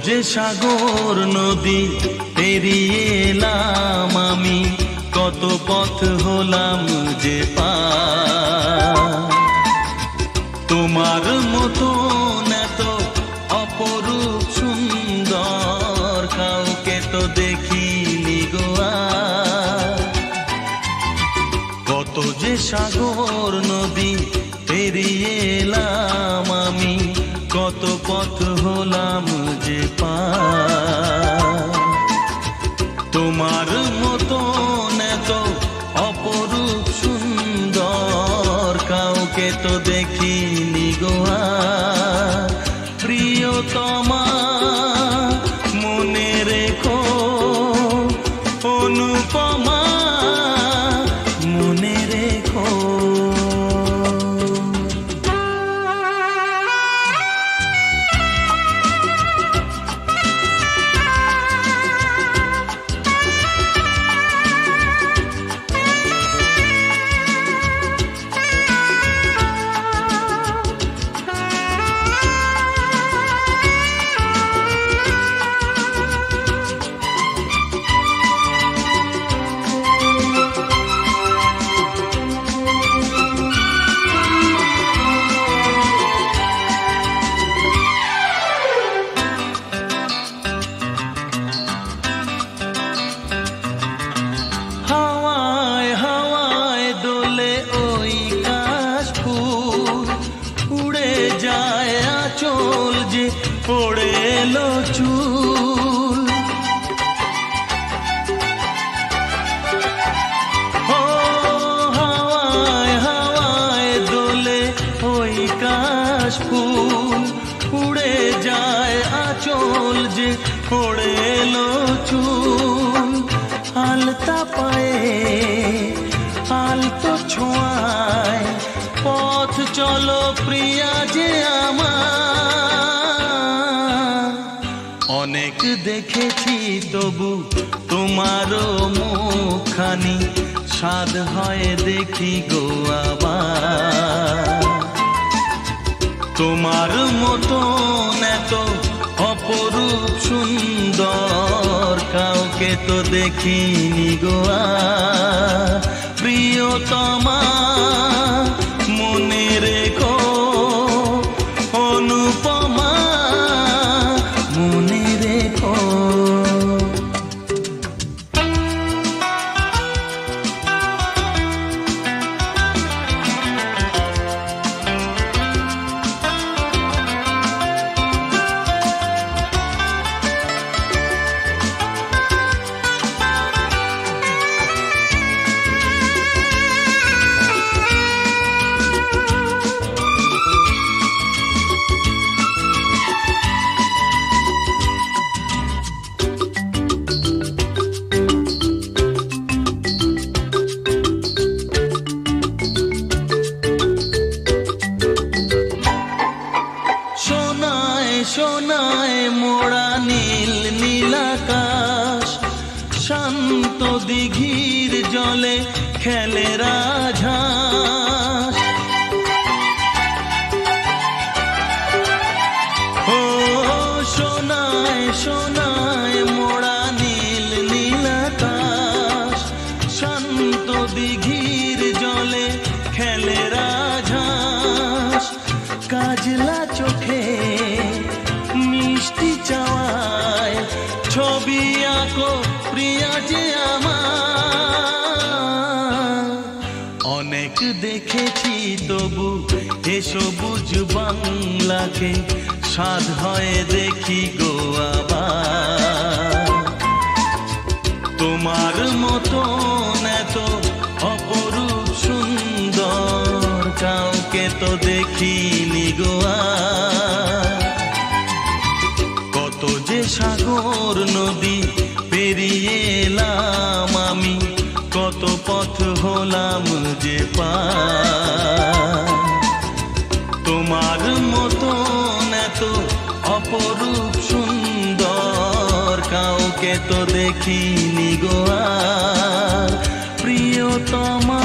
যে সাগর নদী পেরিয়ে এলাম আমি, কত পথ হলাম যে পার। তোমার মতো এত অপরূপ সুন্দর কাউকে তো দেখিনি গো আর। কত যে সাগর নদী পেরিয়ে এলাম আমি, কত পথ হলাম যে পার। তোমার মতো এত অপরূপ সুন্দর কাউকে তো দেখিনি গো আর। প্রিয়তমা মনে রেখো, অনুপমা মনে রেখো। পড়ে এলো চুল, ও হাওয়ায় হাওয়ায় দোলে ওই কাশ ফুল। উড়ে যায় আঁচল যে পড়ে এলো চুল। আলতা পায়ে আলতো ছোঁয়ায় পথ চলো প্রিয়া যে আমার। অনেক দেখেছি তবু তোমারও মুখখানি, স্বাদ হয় দেখি গো আবার। তোমার মতো এত অপরূপ সুন্দর কাউকে তো দেখিনি গো আর। প্রিয়তমা মনে রেখো, অনুপমা মনে রেখো। সোনায় মোড়া নীল নীলাকাশ, শান্ত দিঘির জলে খেলে রাজহাঁস। ও সোনায় সোনায় মোড়া নীল নীলাকাশ, শান্ত দিঘির জলে খেলে রাজহাঁস। কাজলা চোখে মিষ্টি চাওয়ায় ছবি আঁকো প্রিয়া যে আমার। অনেক দেখেছি তবু এ সবুজ বাংলাকে, স্বাদ হয় দেখি গো আবার। তোমার মতো এত অপরূপ সুন্দর কাউকে তো দেখিনি গো আর। কত যে সাগর নদী পেরিয়ে এলাম আমি, কত পথ হলাম যে পার। তোমার মতো এত অপরূপ সুন্দর কাউকে তো দেখিনি গো আর। প্রিয়তমা